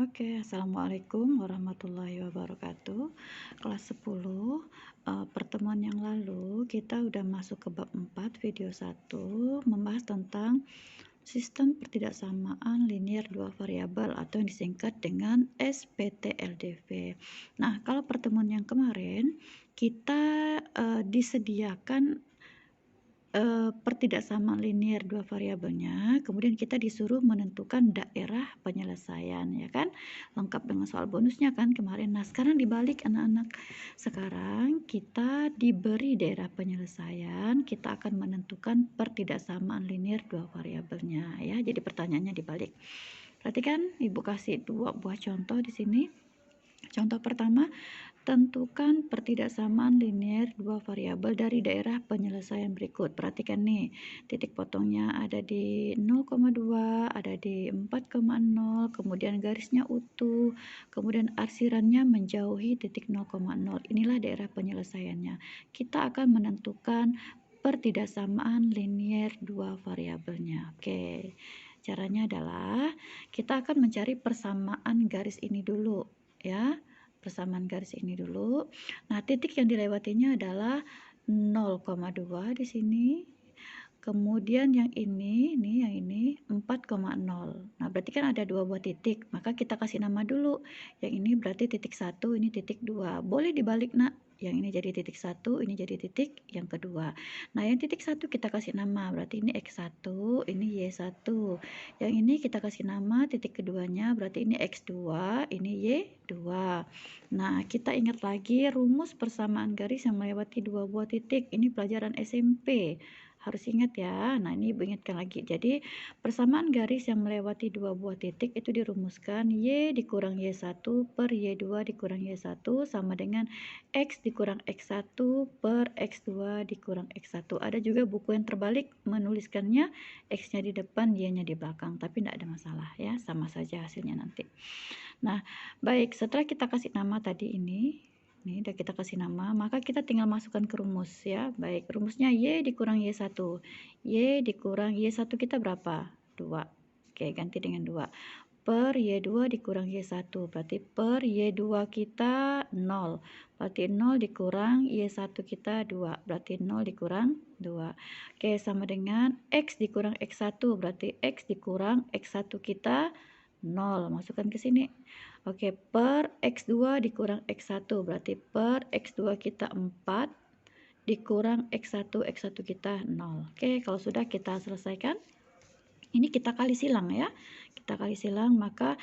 Oke, assalamualaikum warahmatullahi wabarakatuh. Kelas 10, pertemuan yang lalu kita udah masuk ke bab 4 video 1 membahas tentang sistem pertidaksamaan linier dua variabel atau yang disingkat dengan SPT-LDV. Nah, kalau pertemuan yang kemarin kita disediakan pertidaksamaan linier dua variabelnya, kemudian kita disuruh menentukan daerah penyelesaian, ya kan? Lengkap dengan soal bonusnya kan kemarin. Nah, sekarang dibalik anak-anak. Sekarang kita diberi daerah penyelesaian, kita akan menentukan pertidaksamaan linier dua variabelnya, ya. Jadi pertanyaannya dibalik. Perhatikan, Ibu kasih dua buah contoh di sini. Contoh pertama, tentukan pertidaksamaan linier dua variabel dari daerah penyelesaian berikut. Perhatikan nih, titik potongnya ada di 0,2, ada di 4,0, kemudian garisnya utuh, kemudian arsirannya menjauhi titik 0,0. Inilah daerah penyelesaiannya. Kita akan menentukan pertidaksamaan linier dua variabelnya. Oke, caranya adalah kita akan mencari persamaan garis ini dulu, ya. Persamaan garis ini dulu. Nah, titik yang dilewatinya adalah 0,2 di sini. Kemudian yang ini, nih yang ini 4,0. Nah, berarti kan ada dua buah titik, maka kita kasih nama dulu. Yang ini berarti titik 1, ini titik 2. Boleh dibalik, Nak. Yang ini jadi titik 1, ini jadi titik yang kedua. Nah, yang titik 1 kita kasih nama, berarti ini X1, ini Y1. Yang ini kita kasih nama titik keduanya, berarti ini X2, ini Y2. Nah, kita ingat lagi rumus persamaan garis yang melewati dua buah titik. Ini pelajaran SMP. Harus ingat ya. Nah, ini Ibu ingatkan lagi. Jadi, persamaan garis yang melewati dua buah titik itu dirumuskan Y dikurang Y1 per Y2 dikurang Y1 sama dengan X dikurang X1 per X2 dikurang X1. Ada juga buku yang terbalik menuliskannya X-nya di depan, Y-nya di belakang. Tapi tidak ada masalah ya. Sama saja hasilnya nanti. Nah, baik. Setelah kita kasih nama tadi ini udah kita kasih nama, maka kita tinggal masukkan ke rumus ya. Baik, rumusnya Y dikurang Y1. Y dikurang Y1 kita berapa? 2. Oke, ganti dengan 2. Per Y2 dikurang Y1. Berarti per Y2 kita 0. Berarti 0 dikurang Y1 kita 2. Berarti 0 dikurang 2. Oke, sama dengan X dikurang X1. Berarti X dikurang X1 kita 0. Masukkan ke sini. Oke, per X2 dikurang X1, berarti per X2 kita 4, dikurang X1 kita 0. Oke, kalau sudah kita selesaikan. Ini kita kali silang ya. Kita kali silang, maka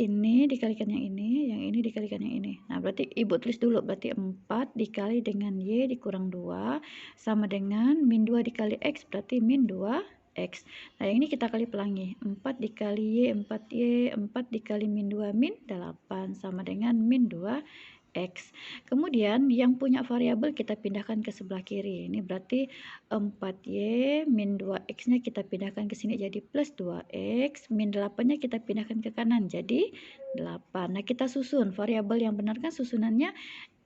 ini dikalikan yang ini dikalikan yang ini. Nah, berarti Ibu tulis dulu, berarti 4 dikali dengan Y dikurang 2, sama dengan min 2 dikali X, berarti min 2X. Nah, yang ini kita kali pelangi. 4 dikali Y, 4Y, 4 dikali min 2, min 8, sama dengan min 2X. Kemudian, yang punya variabel kita pindahkan ke sebelah kiri. Ini berarti 4Y min 2X-nya kita pindahkan ke sini jadi plus 2X. Min 8-nya kita pindahkan ke kanan jadi 8. Nah, kita susun. Variabel yang benar kan susunannya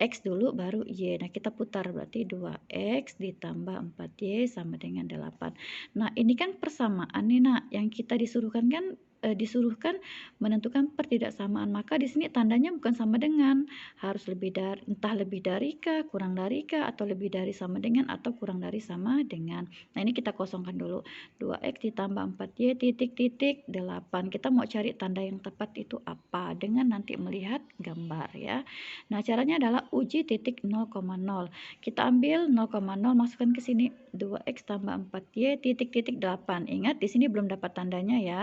X dulu baru Y. Nah, kita putar berarti 2X ditambah 4Y sama dengan 8. Nah, ini kan persamaan nih, Nak. Yang kita disuruhkan menentukan pertidaksamaan. Maka di sini tandanya bukan sama dengan, harus lebih dari, entah lebih dari kah, kurang dari kah, atau lebih dari sama dengan, atau kurang dari sama dengan. Nah, ini kita kosongkan dulu. 2X ditambah 4Y titik-titik 8. Kita mau cari tanda yang tepat itu apa? Dengan nanti melihat gambar ya. Nah, caranya adalah uji titik 0,0. Kita ambil 0,0 masukkan ke sini. 2X tambah 4Y titik-titik 8. Ingat di sini belum dapat tandanya ya.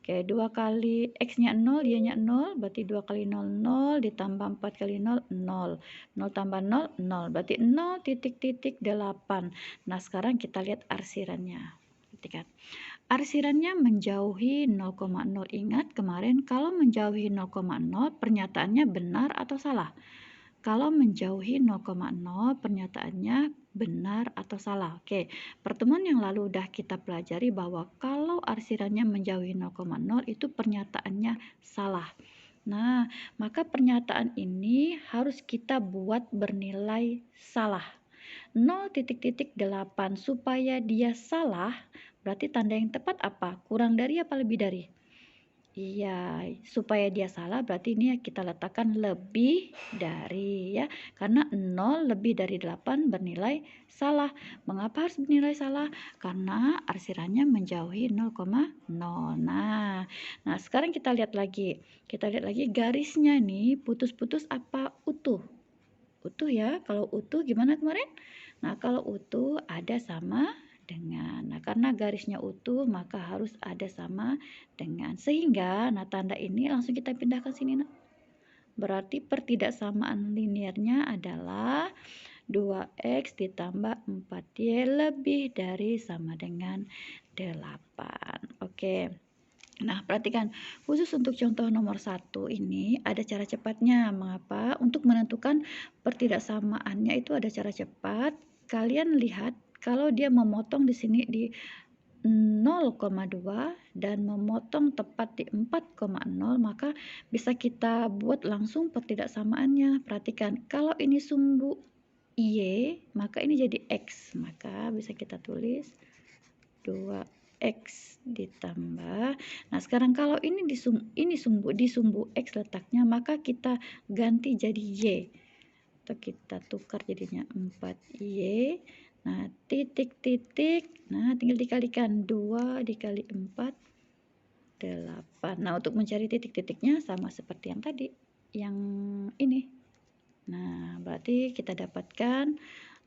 Oke, 2 kali X-nya 0, Y-nya 0, berarti 2 kali 0, 0, ditambah 4 kali 0, 0. 0 tambah 0, 0. Berarti 0 titik-titik 8. Nah, sekarang kita lihat arsirannya. Perhatikan. Arsirannya menjauhi 0,0. Ingat kemarin kalau menjauhi 0,0 pernyataannya benar atau salah? Kalau menjauhi 0,0 pernyataannya benar atau salah. Oke, pertemuan yang lalu udah kita pelajari bahwa kalau arsirannya menjauhi 0,0 itu pernyataannya salah. Nah, maka pernyataan ini harus kita buat bernilai salah. 0,8 supaya dia salah, berarti tanda yang tepat apa? Kurang dari apa lebih dari? Iya, supaya dia salah berarti ini kita letakkan lebih dari ya. Karena 0 lebih dari 8 bernilai salah. Mengapa harus bernilai salah? Karena arsirannya menjauhi 0,0. Nah, sekarang kita lihat lagi. Kita lihat lagi garisnya nih putus-putus apa utuh? Utuh ya. Kalau utuh gimana kemarin? Nah, kalau utuh ada sama dengan. Nah, karena garisnya utuh maka harus ada sama dengan. Sehingga nah tanda ini langsung kita pindahkan sini nah. Berarti pertidaksamaan linearnya adalah 2x ditambah 4y lebih dari sama dengan 8. Oke. Nah, perhatikan, khusus untuk contoh nomor 1 ini ada cara cepatnya. Mengapa? Untuk menentukan pertidaksamaannya itu ada cara cepat. Kalian lihat kalau dia memotong di sini di 0,2 dan memotong tepat di 4,0, maka bisa kita buat langsung pertidaksamaannya. Perhatikan, kalau ini sumbu Y, maka ini jadi X. Maka bisa kita tulis 2x ditambah. Nah, sekarang kalau ini di sumbu x letaknya, maka kita ganti jadi y. Atau kita tukar jadinya 4y. Nah, titik-titik. Nah, tinggal dikalikan 2 dikali 4 8. Nah, untuk mencari titik-titiknya sama seperti yang tadi. Yang ini. Nah, berarti kita dapatkan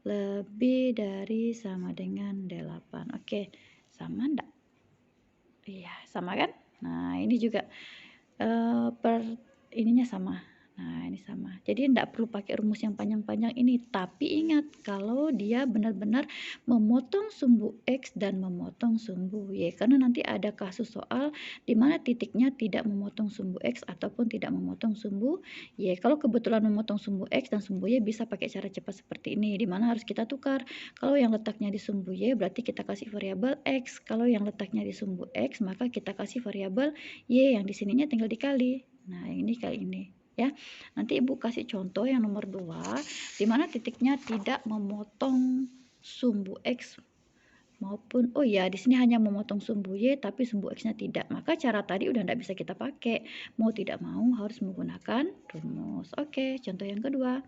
lebih dari sama dengan 8. Oke, sama enggak? Iya, sama kan? Nah, ini juga ininya sama. Nah, ini sama. Jadi enggak perlu pakai rumus yang panjang-panjang ini, tapi ingat kalau dia benar-benar memotong sumbu X dan memotong sumbu Y. Karena nanti ada kasus soal di mana titiknya tidak memotong sumbu X ataupun tidak memotong sumbu Y. Kalau kebetulan memotong sumbu X dan sumbu Y bisa pakai cara cepat seperti ini, di mana harus kita tukar. Kalau yang letaknya di sumbu Y berarti kita kasih variabel X. Kalau yang letaknya di sumbu X maka kita kasih variabel Y, yang di sininya tinggal dikali. Nah, yang ini kali ini ya. Nanti Ibu kasih contoh yang nomor 2 di mana titiknya tidak memotong sumbu X maupun oh ya di sini hanya memotong sumbu Y tapi sumbu X-nya tidak. Maka cara tadi udah tidak bisa kita pakai. Mau tidak mau harus menggunakan rumus. Oke, contoh yang kedua.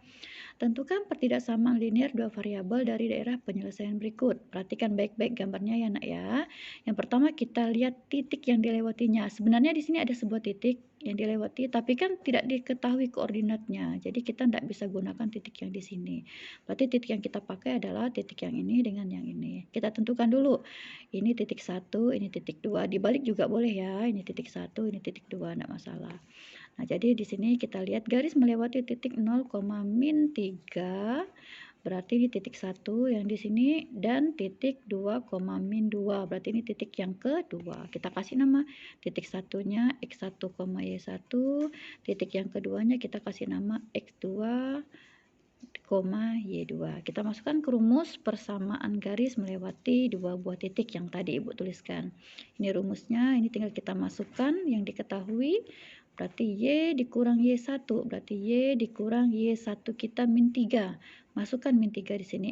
Tentukan pertidaksamaan linear dua variabel dari daerah penyelesaian berikut. Perhatikan baik-baik gambarnya ya nak ya. Yang pertama kita lihat titik yang dilewatinya. Sebenarnya di sini ada sebuah titik yang dilewati, tapi kan tidak diketahui koordinatnya. Jadi kita tidak bisa gunakan titik yang di sini. Berarti titik yang kita pakai adalah titik yang ini dengan yang ini. Kita tentukan dulu. Ini titik 1, ini titik 2. Dibalik juga boleh ya. Ini titik 1, ini titik 2, tidak masalah. Nah, jadi di sini kita lihat garis melewati titik 0, min 3, berarti ini titik 1 yang di sini, dan titik 2, min 2, berarti ini titik yang kedua. Kita kasih nama titik satunya x1, y1, titik yang keduanya kita kasih nama x2, y2. Kita masukkan ke rumus persamaan garis melewati dua buah titik yang tadi Ibu tuliskan. Ini rumusnya, ini tinggal kita masukkan yang diketahui. Berarti Y dikurang Y1, berarti Y dikurang Y1 kita min 3. Masukkan min 3 di sini.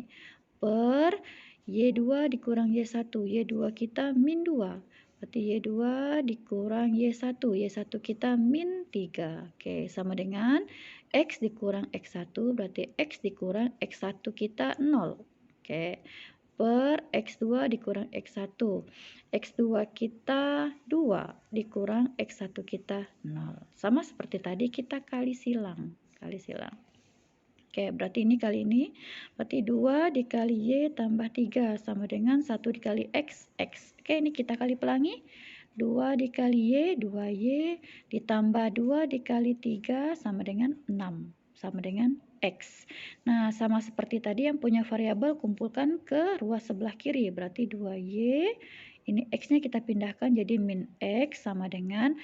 Per Y2 dikurang Y1, Y2 kita min 2. Berarti Y2 dikurang Y1, Y1 kita min 3. Oke, sama dengan X dikurang X1, berarti X dikurang X1 kita 0. Oke, per X2 dikurang X1. X2 kita 2 dikurang X1 kita 0. Sama seperti tadi kita kali silang. Oke, berarti ini kali ini. Berarti 2 dikali Y tambah 3 sama dengan 1 dikali X. Oke, ini kita kali pelangi. 2 dikali Y, 2Y ditambah 2 dikali 3 sama dengan 6. Sama dengan X. Nah, sama seperti tadi yang punya variabel kumpulkan ke ruas sebelah kiri. Berarti 2Y, ini X-nya kita pindahkan jadi min X sama dengan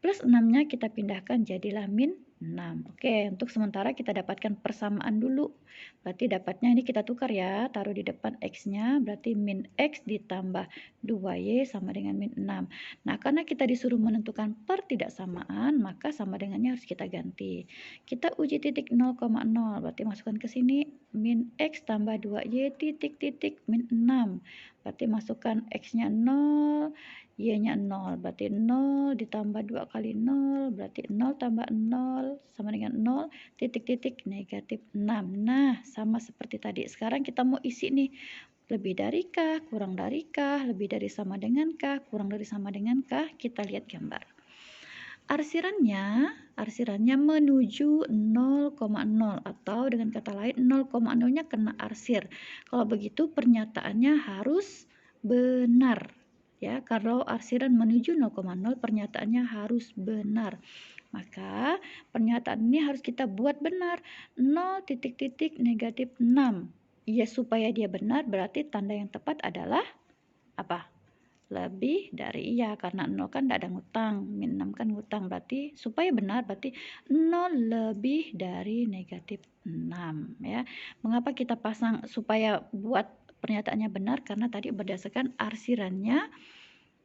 plus 6-nya kita pindahkan jadilah min 6. Oke, untuk sementara kita dapatkan persamaan dulu. Berarti dapatnya ini kita tukar ya, taruh di depan X-nya, berarti min X ditambah 2Y sama dengan min 6. Nah, karena kita disuruh menentukan pertidaksamaan, maka sama dengannya harus kita ganti. Kita uji titik 0,0, berarti masukkan ke sini, min X tambah 2Y titik-titik min 6. Berarti masukkan X-nya 0, Y-nya 0, berarti 0 ditambah 2 kali 0, berarti 0 tambah 0 sama dengan 0, titik-titik negatif 6. Nah, sama seperti tadi. Sekarang kita mau isi nih, lebih dari kah, kurang dari kah, lebih dari sama dengan kah, kurang dari sama dengan kah, kita lihat gambar. Arsirannya menuju 0,0 atau dengan kata lain 0,0-nya kena arsir. Kalau begitu pernyataannya harus benar. Ya, kalau arsiran menuju 0,0 pernyataannya harus benar. Maka pernyataan ini harus kita buat benar. 0 titik-titik negatif 6. Ya, supaya dia benar berarti tanda yang tepat adalah apa? Lebih dari, iya, karena 0 kan tidak ada ngutang, min 6 kan ngutang, berarti supaya benar berarti 0 lebih dari negatif 6 ya. Mengapa kita pasang supaya buat pernyataannya benar? Karena tadi berdasarkan arsirannya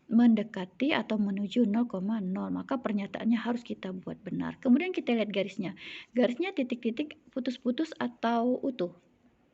mendekati atau menuju 0,0, maka pernyataannya harus kita buat benar. Kemudian kita lihat garisnya. Garisnya titik-titik putus-putus atau utuh?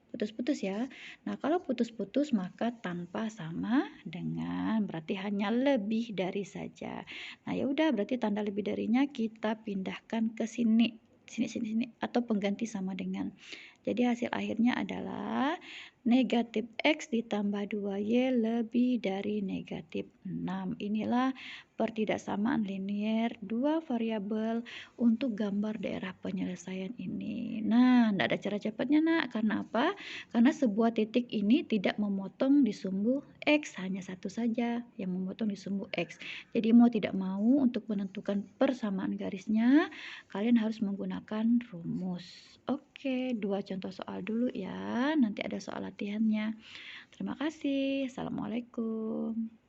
Putus-putus ya. Nah, kalau putus-putus maka tanpa sama dengan, berarti hanya lebih dari saja. Nah, ya udah berarti tanda lebih darinya kita pindahkan ke sini. Sini atau pengganti sama dengan. Jadi hasil akhirnya adalah negatif X ditambah 2Y lebih dari negatif 6. Inilah pertidaksamaan linier dua variabel untuk gambar daerah penyelesaian ini. Nah, tidak ada cara cepatnya nak. Karena apa? Karena sebuah titik ini tidak memotong di sumbu X, hanya satu saja yang memotong di sumbu X. Jadi mau tidak mau untuk menentukan persamaan garisnya, kalian harus menggunakan rumus. Oke, dua contoh soal dulu ya. Nanti ada soal latihannya. Terima kasih. Assalamualaikum.